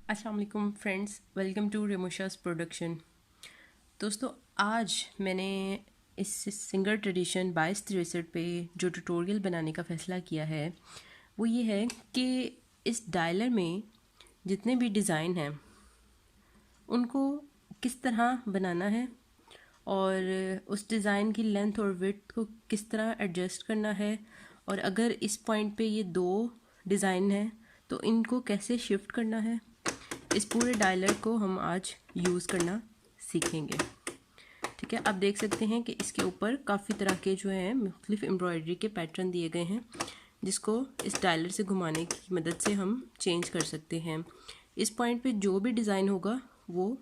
अस्सलाम वालेकुम friends, welcome to रेमोशास production. दोस्तों, आज मैंने इस सिंगर ट्रेडिशन 2263 पे जो ट्यूटोरियल बनाने का फ़ैसला किया है वो ये है कि इस डायलर में जितने भी डिज़ाइन हैं उनको किस तरह बनाना है और उस डिज़ाइन की लेंथ और विड्थ को किस तरह एडजस्ट करना है, और अगर इस पॉइंट पे ये दो डिज़ाइन हैं तो इनको कैसे शिफ्ट करना है। इस पूरे डायलर को हम आज यूज़ करना सीखेंगे। ठीक है, आप देख सकते हैं कि इसके ऊपर काफ़ी तरह के जो हैं मुख्तलिफ एम्ब्रॉयडरी के पैटर्न दिए गए हैं जिसको इस डायलर से घुमाने की मदद से हम चेंज कर सकते हैं। इस पॉइंट पे जो भी डिज़ाइन होगा वो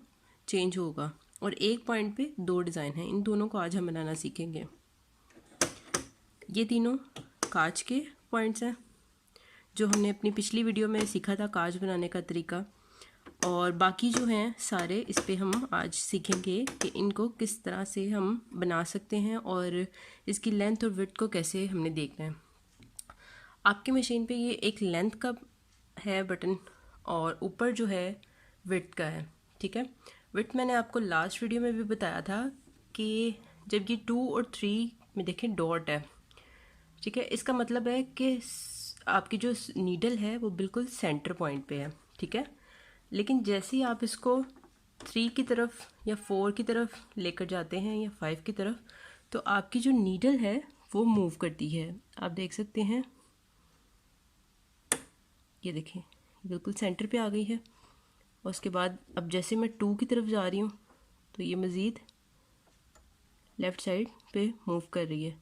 चेंज होगा और एक पॉइंट पे दो डिज़ाइन हैं, इन दोनों को आज हम बनाना सीखेंगे। ये तीनों कांच के पॉइंट्स हैं जो हमने अपनी पिछली वीडियो में सीखा था कांच बनाने का तरीका, और बाकी जो हैं सारे इस पे हम आज सीखेंगे कि इनको किस तरह से हम बना सकते हैं और इसकी लेंथ और विड्थ को कैसे हमने देखना है। आपकी मशीन पे ये एक लेंथ का है बटन और ऊपर जो है विड्थ का है। ठीक है, विड्थ मैंने आपको लास्ट वीडियो में भी बताया था कि जब ये 2 और 3 में देखें डॉट है, ठीक है, इसका मतलब है कि आपकी जो नीडल है वो बिल्कुल सेंटर पॉइंट पे है। ठीक है, लेकिन जैसे ही आप इसको 3 की तरफ या 4 की तरफ लेकर जाते हैं या 5 की तरफ, तो आपकी जो नीडल है वो मूव करती है। आप देख सकते हैं, ये देखें बिल्कुल सेंटर पे आ गई है। और उसके बाद अब जैसे मैं 2 की तरफ जा रही हूँ तो ये मज़ीद लेफ़्ट साइड पे मूव कर रही है।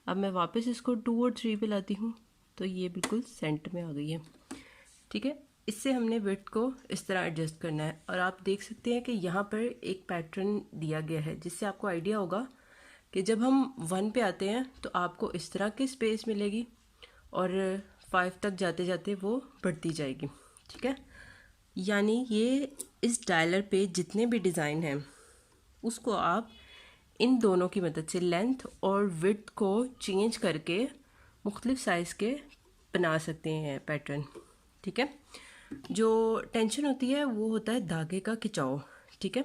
अब मैं वापस इसको 2 और 3 पे लाती हूँ तो ये बिल्कुल सेंटर में आ गई है। ठीक है, इससे हमने विड्थ को इस तरह एडजस्ट करना है। और आप देख सकते हैं कि यहाँ पर एक पैटर्न दिया गया है जिससे आपको आइडिया होगा कि जब हम 1 पे आते हैं तो आपको इस तरह की स्पेस मिलेगी और 5 तक जाते जाते वो बढ़ती जाएगी। ठीक है, यानी ये इस डायलर पे जितने भी डिज़ाइन हैं उसको आप इन दोनों की मदद से लेंथ और विड्थ को चेंज करके मुख्तलिफ साइज़ के बना सकते हैं पैटर्न। ठीक है, जो टेंशन होती है वो होता है धागे का खिंचाव। ठीक है,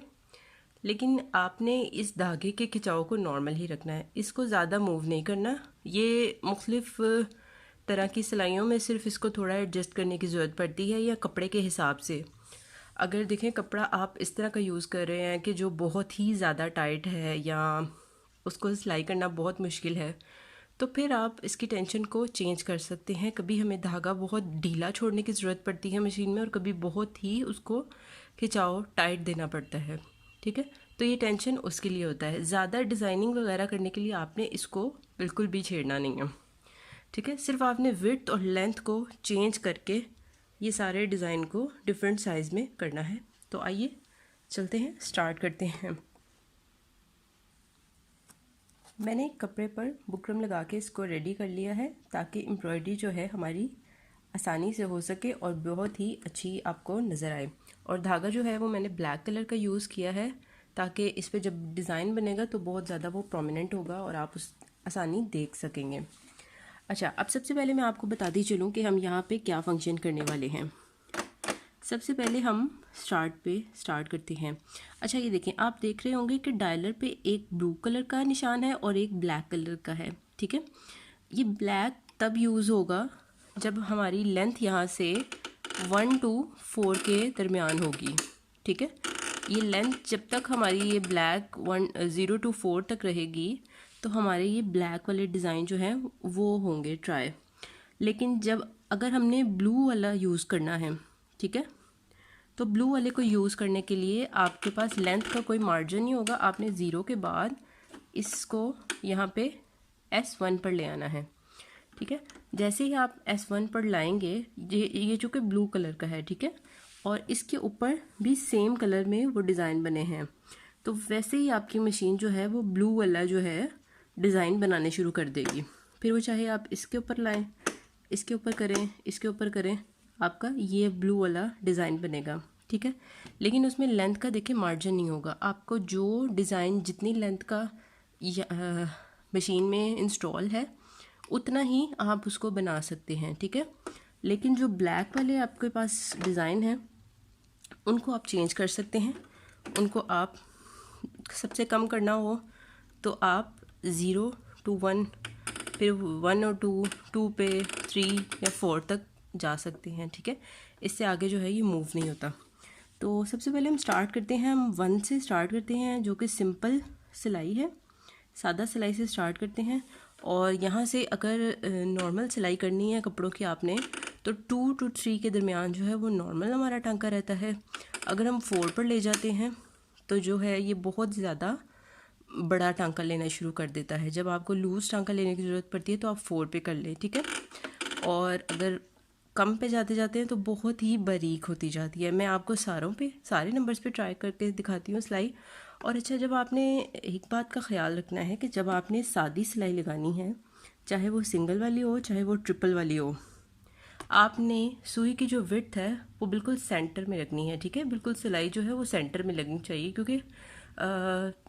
लेकिन आपने इस धागे के खिंचाव को नॉर्मल ही रखना है, इसको ज़्यादा मूव नहीं करना। ये मुख्तलिफ तरह की सिलाइयों में सिर्फ इसको थोड़ा एडजस्ट करने की ज़रूरत पड़ती है या कपड़े के हिसाब से। अगर देखें कपड़ा आप इस तरह का यूज़ कर रहे हैं कि जो बहुत ही ज़्यादा टाइट है या उसको सिलाई करना बहुत मुश्किल है, तो फिर आप इसकी टेंशन को चेंज कर सकते हैं। कभी हमें धागा बहुत ढीला छोड़ने की ज़रूरत पड़ती है मशीन में और कभी बहुत ही उसको खिंचाव टाइट देना पड़ता है। ठीक है, तो ये टेंशन उसके लिए होता है। ज़्यादा डिज़ाइनिंग वगैरह करने के लिए आपने इसको बिल्कुल भी छेड़ना नहीं है। ठीक है, सिर्फ आपने विड्थ और लेंथ को चेंज करके ये सारे डिज़ाइन को डिफरेंट साइज़ में करना है। तो आइए चलते हैं, स्टार्ट करते हैं। मैंने कपड़े पर बुकरम लगा के इसको रेडी कर लिया है ताकि एम्ब्रॉयडरी जो है हमारी आसानी से हो सके और बहुत ही अच्छी आपको नज़र आए। और धागा जो है वो मैंने ब्लैक कलर का यूज़ किया है ताकि इस पर जब डिज़ाइन बनेगा तो बहुत ज़्यादा वो प्रोमिनेंट होगा और आप उस आसानी देख सकेंगे। अच्छा, अब सबसे पहले मैं आपको बताती चलूँ कि हम यहाँ पे क्या फ़ंक्शन करने वाले हैं। सबसे पहले हम स्टार्ट करते हैं। अच्छा, ये देखें, आप देख रहे होंगे कि डायलर पे एक ब्लू कलर का निशान है और एक ब्लैक कलर का है। ठीक है, ये ब्लैक तब यूज़ होगा जब हमारी लेंथ यहाँ से 1 to 4 के दरमियान होगी। ठीक है, ये लेंथ जब तक हमारी ये ब्लैक 0 to 4 तक रहेगी तो हमारे ये ब्लैक वाले डिज़ाइन जो हैं वो होंगे ट्राई। लेकिन जब अगर हमने ब्लू वाला यूज़ करना है, ठीक है, तो ब्लू वाले को यूज़ करने के लिए आपके पास लेंथ का कोई मार्जिन नहीं होगा। आपने 0 के बाद इसको यहाँ पे S1 पर ले आना है। ठीक है, जैसे ही आप S1 पर लाएंगे, ये चूँकि ब्लू कलर का है, ठीक है, और इसके ऊपर भी सेम कलर में वो डिज़ाइन बने हैं, तो वैसे ही आपकी मशीन जो है वो ब्लू वाला जो है डिज़ाइन बनाने शुरू कर देगी। फिर वो चाहे आप इसके ऊपर लाएं, इसके ऊपर करें, इसके ऊपर करें, आपका ये ब्लू वाला डिज़ाइन बनेगा। ठीक है, लेकिन उसमें लेंथ का देखिए मार्जिन नहीं होगा। आपको जो डिज़ाइन जितनी लेंथ का मशीन में इंस्टॉल है उतना ही आप उसको बना सकते हैं। ठीक है, लेकिन जो ब्लैक वाले आपके पास डिज़ाइन है उनको आप चेंज कर सकते हैं। उनको आप सबसे कम करना हो तो आप 0 to 1, फिर 1 और 2, 2 पे 3 या 4 तक जा सकते हैं, ठीक है। इससे आगे जो है ये मूव नहीं होता। तो सबसे पहले हम स्टार्ट करते हैं, हम 1 से स्टार्ट करते हैं जो कि सिंपल सिलाई है, सादा सिलाई से स्टार्ट करते हैं। और यहाँ से अगर नॉर्मल सिलाई करनी है कपड़ों की आपने, तो 2 to 3 के दरमियान जो है वो नॉर्मल हमारा टांका रहता है। अगर हम 4 पर ले जाते हैं तो जो है ये बहुत ज़्यादा बड़ा टांका लेना शुरू कर देता है। जब आपको लूज़ टांका लेने की ज़रूरत पड़ती है तो आप 4 पे कर लें, ठीक है। और अगर कम पे जाते जाते हैं तो बहुत ही बारीक होती जाती है। मैं आपको सारे नंबर्स पे ट्राई करके दिखाती हूँ सिलाई। और अच्छा, जब आपने एक बात का ख्याल रखना है कि जब आपने सादी सिलाई लगानी है, चाहे वो सिंगल वाली हो चाहे वो ट्रिपल वाली हो, आपने सुई की जो विड्थ है वो बिल्कुल सेंटर में रखनी है, ठीक है। बिल्कुल सिलाई जो है वो सेंटर में लगनी चाहिए, क्योंकि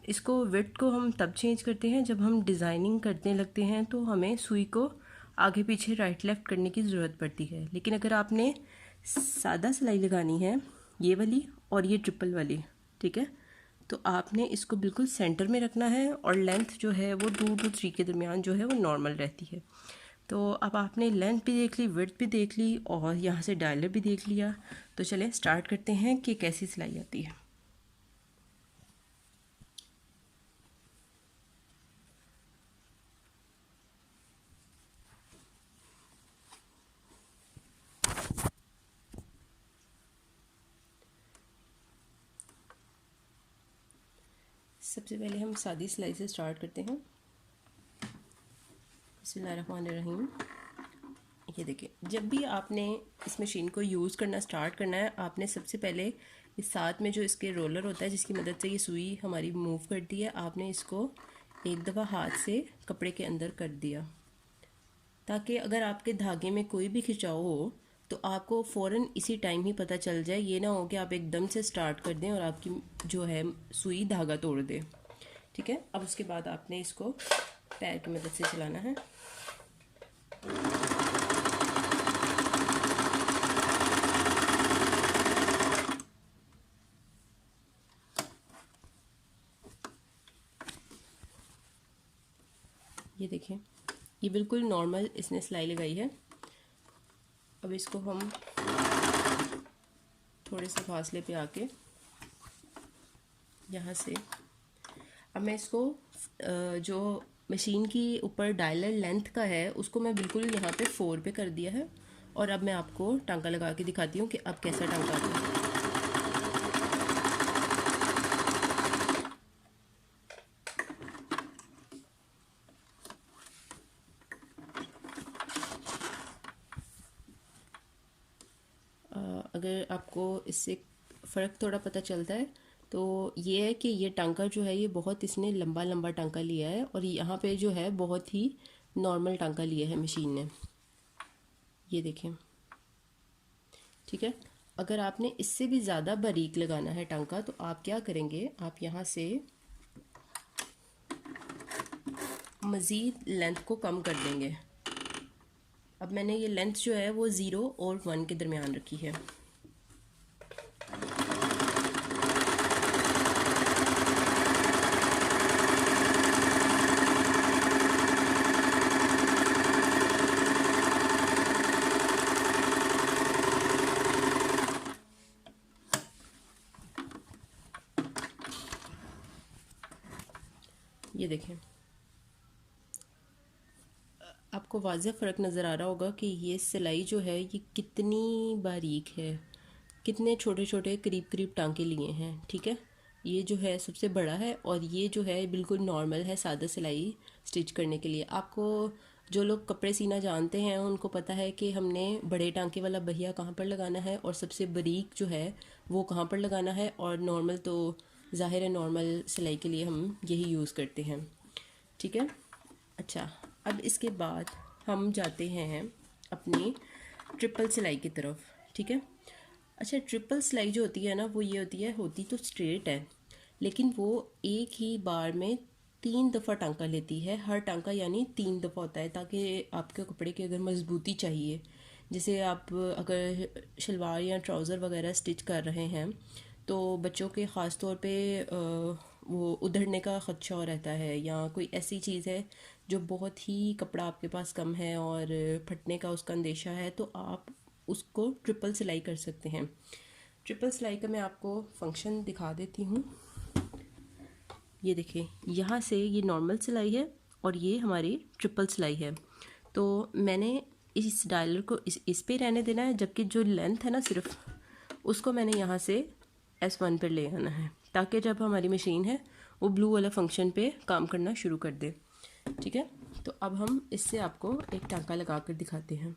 इसको विड्थ को हम तब चेंज करते हैं जब हम डिज़ाइनिंग करने लगते हैं, तो हमें सुई को आगे पीछे राइट लेफ़्ट करने की ज़रूरत पड़ती है। लेकिन अगर आपने सादा सिलाई लगानी है, ये वाली और ये ट्रिपल वाली, ठीक है, तो आपने इसको बिल्कुल सेंटर में रखना है और लेंथ जो है वो 2 to 3 के दरमियान जो है वो नॉर्मल रहती है। तो अब आपने लेंथ भी देख ली, विड्थ भी देख ली और यहाँ से डायलर भी देख लिया। तो चलें स्टार्ट करते हैं कि कैसी सिलाई आती है। सबसे पहले हम सादी सिलाई से स्टार्ट करते हैं। बिस्मिल्लाहिर्रहमानिर्रहीम। ये देखिए, जब भी आपने इस मशीन को यूज़ करना स्टार्ट करना है, आपने सबसे पहले इस साथ में जो इसके रोलर होता है जिसकी मदद से ये सुई हमारी मूव करती है, आपने इसको एक दफ़ा हाथ से कपड़े के अंदर कर दिया, ताकि अगर आपके धागे में कोई भी खिंचाव हो तो आपको फ़ौरन इसी टाइम ही पता चल जाए। ये ना हो कि आप एकदम से स्टार्ट कर दें और आपकी जो है सुई धागा तोड़ दे, ठीक है। अब उसके बाद आपने इसको पैर की मदद से चलाना है। ये देखिए, ये बिल्कुल नॉर्मल इसने सिलाई लगाई है। अब इसको हम थोड़े से फासले पे आके यहाँ से, अब मैं इसको जो मशीन की ऊपर डायलर लेंथ का है उसको मैं बिल्कुल यहाँ पे 4 पे कर दिया है। और अब मैं आपको टांका लगा के दिखाती हूँ कि अब कैसा टांका आता है। अगर आपको इससे फ़र्क थोड़ा पता चलता है तो ये है कि ये टांका जो है ये बहुत इसने लंबा लंबा टांका लिया है और यहाँ पे जो है बहुत ही नॉर्मल टांका लिया है मशीन ने, ये देखें, ठीक है। अगर आपने इससे भी ज़्यादा बारीक लगाना है टांका तो आप क्या करेंगे, आप यहाँ से मज़ीद लेंथ को कम कर देंगे। अब मैंने ये लेंथ जो है वो 0 और 1 के दरमियान रखी है। ये देखें, आपको वाज़ेह फ़र्क नज़र आ रहा होगा कि ये सिलाई जो है ये कितनी बारीक है, कितने छोटे छोटे करीब करीब टांके लिए हैं, ठीक है। ये जो है सबसे बड़ा है और ये जो है बिल्कुल नॉर्मल है सादा सिलाई स्टिच करने के लिए। आपको जो लोग कपड़े सीना जानते हैं उनको पता है कि हमने बड़े टांके वाला बहिया कहाँ पर लगाना है और सबसे बारीक जो है वो कहाँ पर लगाना है, और नॉर्मल तो ज़ाहिर है नॉर्मल सिलाई के लिए हम यही यूज़ करते हैं, ठीक है। अच्छा, अब इसके बाद हम जाते हैं अपनी ट्रिपल सिलाई की तरफ, ठीक है। अच्छा, ट्रिपल सिलाई जो होती है ना वो ये होती तो स्ट्रेट है, लेकिन वो एक ही बार में 3 दफ़ा टांका लेती है। हर टांका यानी 3 दफ़ा होता है, ताकि आपके कपड़े की अगर मजबूती चाहिए जैसे आप अगर शलवार या ट्राउज़र वगैरह स्टिच कर रहे हैं तो बच्चों के ख़ास तौर पे वो उधड़ने का ख़दशा रहता है, या कोई ऐसी चीज़ है जो बहुत ही कपड़ा आपके पास कम है और फटने का उसका अंदेशा है, तो आप उसको ट्रिपल सिलाई कर सकते हैं। ट्रिपल सिलाई का मैं आपको फंक्शन दिखा देती हूँ। ये देखिए, यहाँ से ये नॉर्मल सिलाई है और ये हमारी ट्रिपल सिलाई है। तो मैंने इस डायलर को इस पे रहने देना है, जबकि जो लेंथ है ना सिर्फ उसको मैंने यहाँ से S1 पर ले आना है, ताकि जब हमारी मशीन है वो ब्लू वाला फंक्शन पे काम करना शुरू कर दे। ठीक है, तो अब हम इससे आपको एक टांका लगा कर दिखाते हैं।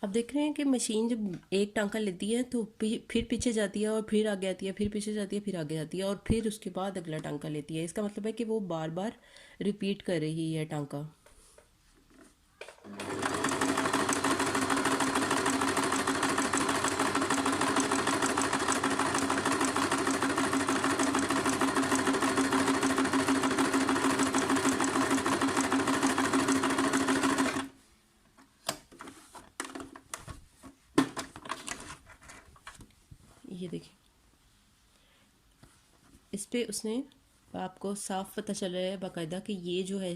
अब देख रहे हैं कि मशीन जब एक टांका लेती है तो फिर पीछे जाती है और फिर आगे आती है, फिर पीछे जाती है, फिर आगे आती है और फिर उसके बाद अगला टांका लेती है। इसका मतलब है कि वो बार बार रिपीट कर रही है टांका। ये देखिए, इस पे उसने आपको साफ पता चल रहा है बाकायदा कि ये जो है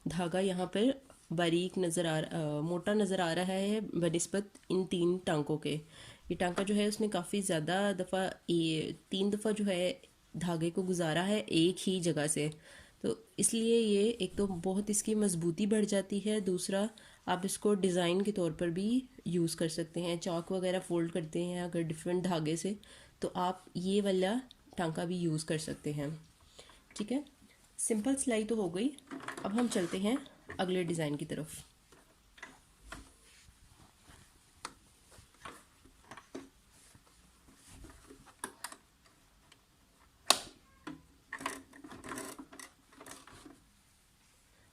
धागा यहाँ पर बारीक मोटा नज़र आ रहा है बनिस्बत इन 3 टांकों के। ये टांका जो है उसने काफ़ी ज़्यादा दफ़ा, ये 3 दफ़ा जो है धागे को गुजारा है एक ही जगह से। तो इसलिए ये एक तो बहुत इसकी मजबूती बढ़ जाती है, दूसरा आप इसको डिज़ाइन के तौर पर भी यूज़ कर सकते हैं। चाक वगैरह फोल्ड करते हैं अगर डिफरेंट धागे से, तो आप ये वाला टांका भी यूज़ कर सकते हैं। ठीक है, सिंपल सिलाई तो हो गई। अब हम चलते हैं अगले डिज़ाइन की तरफ।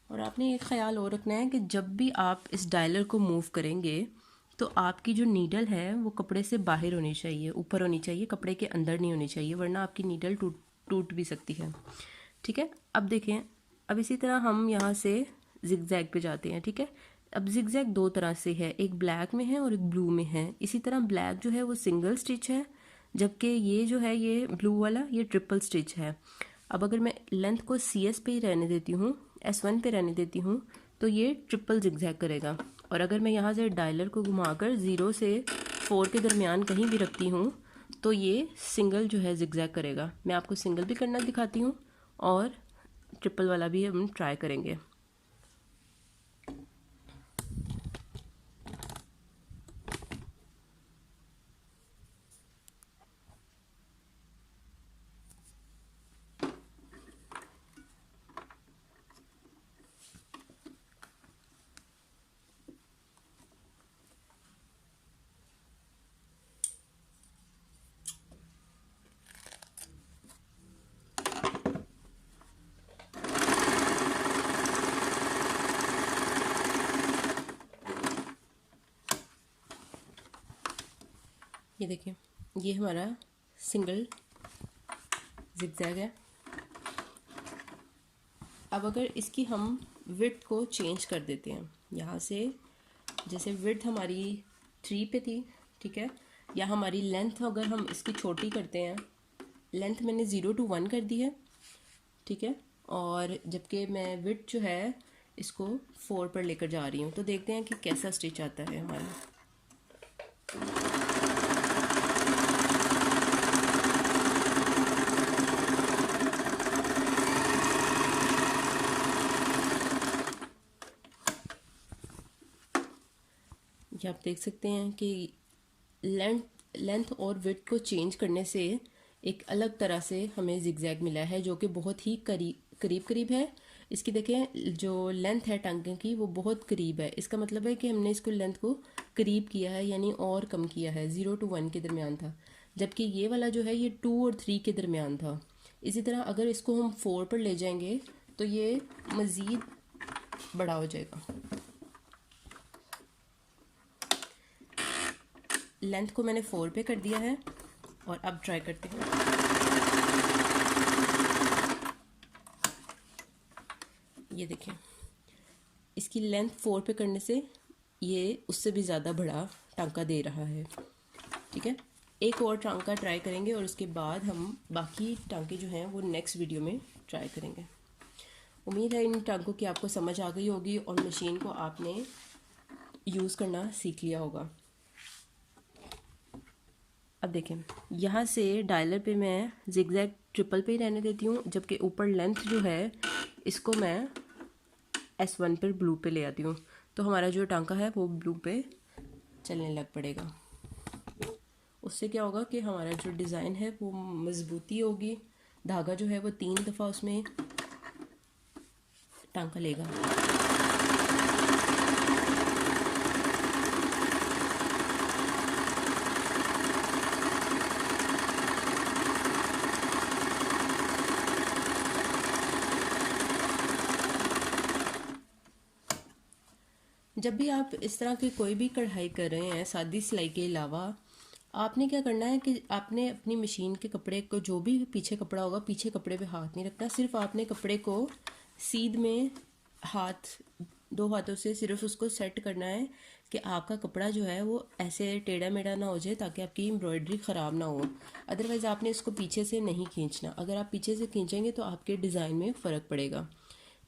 और आपने एक ख्याल और रखना है कि जब भी आप इस डायलर को मूव करेंगे तो आपकी जो नीडल है वो कपड़े से बाहर होनी चाहिए, ऊपर होनी चाहिए, कपड़े के अंदर नहीं होनी चाहिए, वरना आपकी नीडल टूट भी सकती है। ठीक है, अब देखें, अब इसी तरह हम यहाँ से जिगजैग पे जाते हैं। ठीक है, अब जिगजैग 2 तरह से है, एक ब्लैक में है और एक ब्लू में है। इसी तरह ब्लैक जो है वो सिंगल स्टिच है, जबकि ये जो है ये ब्लू वाला ये ट्रिपल स्टिच है। अब अगर मैं लेंथ को CS पे ही रहने देती हूँ, S1 पे रहने देती हूँ, तो ये ट्रिपल जिगजैग करेगा। और अगर मैं यहाँ से डायलर को घुमाकर 0 से 4 के दरमियान कहीं भी रखती हूँ तो ये सिंगल जो है जिगजैग करेगा। मैं आपको सिंगल भी करना दिखाती हूँ और ट्रिपल वाला भी हम ट्राई करेंगे। ये देखिए, ये हमारा सिंगल जिगजैग है। अब अगर इसकी हम विड्थ को चेंज कर देते हैं, यहाँ से जैसे विड्थ हमारी 3 पे थी, ठीक है, या हमारी लेंथ अगर हम इसकी छोटी करते हैं, लेंथ मैंने 0 to 1 कर दी है। ठीक है, और जबकि मैं विड्थ जो है इसको 4 पर लेकर जा रही हूँ, तो देखते हैं कि कैसा स्टिच आता है हमारा। ये आप देख सकते हैं कि लेंथ और विड्थ को चेंज करने से एक अलग तरह से हमें जिगजैग मिला है, जो कि बहुत ही करीब है। इसकी देखें, जो लेंथ है टांगे की वो बहुत करीब है। इसका मतलब है कि हमने इसको लेंथ को करीब किया है, यानी और कम किया है। 0 to 1 के दरमियान था, जबकि ये वाला जो है ये 2 और 3 के दरमियान था। इसी तरह अगर इसको हम 4 पर ले जाएंगे तो ये मज़ीद बड़ा हो जाएगा। लेंथ को मैंने 4 पे कर दिया है और अब ट्राई करते हैं। ये देखें, इसकी लेंथ 4 पे करने से ये उससे भी ज़्यादा बड़ा टांका दे रहा है। ठीक है, एक और टांका ट्राई करेंगे और उसके बाद हम बाकी टांके जो हैं वो नेक्स्ट वीडियो में ट्राई करेंगे। उम्मीद है इन टांकों की आपको समझ आ गई होगी और मशीन को आपने यूज़ करना सीख लिया होगा। अब देखें, यहाँ से डायलर पे मैं जिगजैग ट्रिपल पे ही रहने देती हूँ, जबकि ऊपर लेंथ जो है इसको मैं S1 पर ब्लू पे ले आती हूँ, तो हमारा जो टांका है वो ब्लू पे चलने लग पड़ेगा। उससे क्या होगा कि हमारा जो डिज़ाइन है वो मजबूती होगी, धागा जो है वो 3 दफ़ा उसमें टांका लेगा। जब भी आप इस तरह की कोई भी कढ़ाई कर रहे हैं सादी सिलाई के अलावा, आपने क्या करना है कि आपने अपनी मशीन के कपड़े को, जो भी पीछे कपड़ा होगा, पीछे कपड़े पे हाथ नहीं रखना। सिर्फ आपने कपड़े को सीध में हाथ, 2 हाथों से सिर्फ उसको सेट करना है कि आपका कपड़ा जो है वो ऐसे टेढ़ा मेढ़ा ना हो जाए, ताकि आपकी एम्ब्रॉयडरी ख़राब ना हो। अदरवाइज़ आपने इसको पीछे से नहीं खींचना। अगर आप पीछे से खींचेंगे तो आपके डिज़ाइन में फ़र्क पड़ेगा।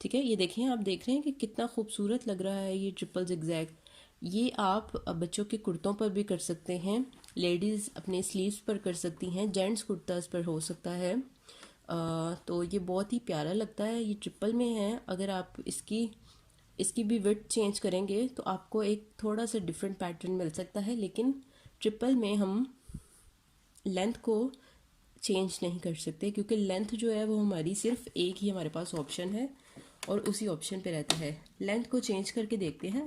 ठीक है, ये देखिए, आप देख रहे हैं कि कितना खूबसूरत लग रहा है ये ट्रिपल जिगजैग। ये आप बच्चों के कुर्तों पर भी कर सकते हैं, लेडीज़ अपने स्लीव्स पर कर सकती हैं, जेंट्स कुर्तास पर हो सकता है। तो ये बहुत ही प्यारा लगता है। ये ट्रिपल में है। अगर आप इसकी भी विड्थ चेंज करेंगे तो आपको एक थोड़ा सा डिफरेंट पैटर्न मिल सकता है, लेकिन ट्रिपल में हम लेंथ को चेंज नहीं कर सकते, क्योंकि लेंथ जो है वो हमारी सिर्फ एक ही हमारे पास ऑप्शन है और उसी ऑप्शन पे रहता है। लेंथ को चेंज करके देखते हैं,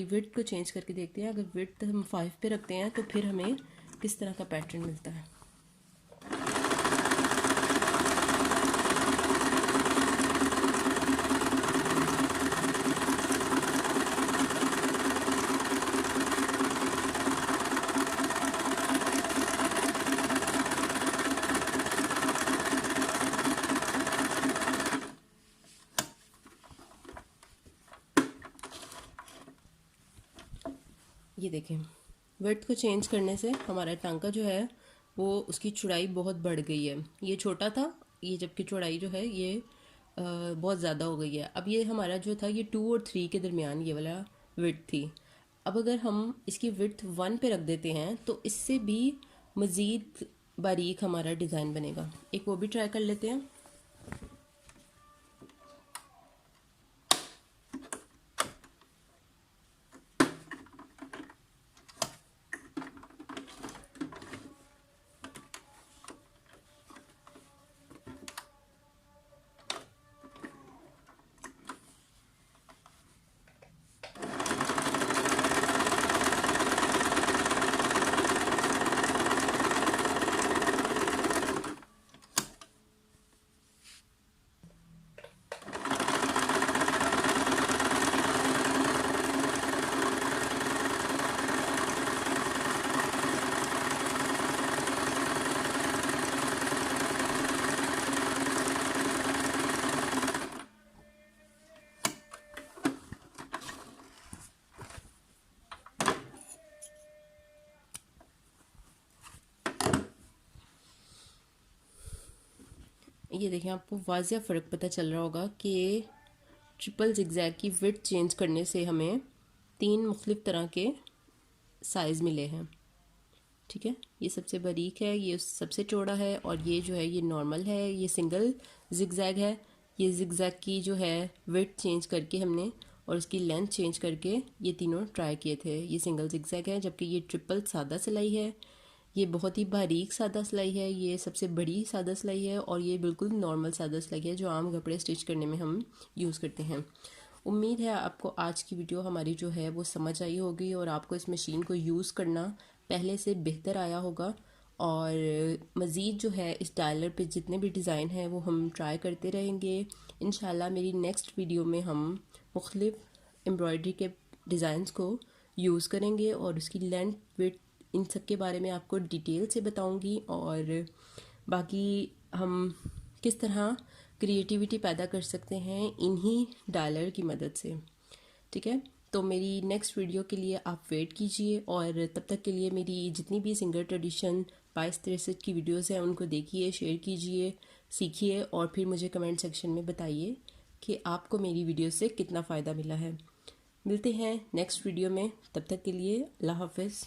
विड्थ को चेंज करके देखते हैं। अगर विड्थ हम 5 पे रखते हैं तो फिर हमें किस तरह का पैटर्न मिलता है। ये देखें, विड्थ को चेंज करने से हमारा टांका जो है वो उसकी चौड़ाई बहुत बढ़ गई है। ये छोटा था, ये जबकि चौड़ाई जो है ये बहुत ज़्यादा हो गई है। अब ये हमारा जो था ये 2 और 3 के दरमियान ये वाला विड्थ थी। अब अगर हम इसकी विड्थ 1 पे रख देते हैं तो इससे भी मज़ीद बारीक हमारा डिज़ाइन बनेगा। एक वो भी ट्राई कर लेते हैं। ये देखें, आपको वाज़िया फ़र्क पता चल रहा होगा कि ट्रिपल जिगजैग की विड्थ चेंज करने से हमें 3 मुख्तलिफ तरह के साइज़ मिले हैं। ठीक है, ये सबसे बारीक है, ये सबसे चौड़ा है, और ये जो है ये नॉर्मल है, ये सिंगल जिगजैग है। ये जिगजैग की जो है विड्थ चेंज करके हमने और उसकी लेंथ चेंज करके ये तीनों ट्राई किए थे। ये सिंगल जिगजैग है, जबकि ये ट्रिपल सादा सिलाई है। ये बहुत ही बारीक सादा सिलाई है, ये सबसे बड़ी सादा सिलाई है, और ये बिल्कुल नॉर्मल सादा सिलाई है जो आम कपड़े स्टिच करने में हम यूज़ करते हैं। उम्मीद है आपको आज की वीडियो हमारी जो है वो समझ आई होगी और आपको इस मशीन को यूज़ करना पहले से बेहतर आया होगा। और मज़ीद जो है इस डायलर पे जितने भी डिज़ाइन हैं वो हम ट्राई करते रहेंगे। इंशाल्लाह मेरी नेक्स्ट वीडियो में हम मुख्तलिफ एम्ब्रॉयडरी के डिज़ाइंस को यूज़ करेंगे और उसकी लेंथ विड्थ इन सब के बारे में आपको डिटेल से बताऊंगी, और बाकी हम किस तरह क्रिएटिविटी पैदा कर सकते हैं इन्हीं डायलर की मदद से। ठीक है, तो मेरी नेक्स्ट वीडियो के लिए आप वेट कीजिए, और तब तक के लिए मेरी जितनी भी सिंगर ट्रेडिशन 22-63 की वीडियोस हैं उनको देखिए, शेयर कीजिए, सीखिए, और फिर मुझे कमेंट सेक्शन में बताइए कि आपको मेरी वीडियो से कितना फ़ायदा मिला है। मिलते हैं नेक्स्ट वीडियो में, तब तक के लिए अल्लाह हाफ़िज़।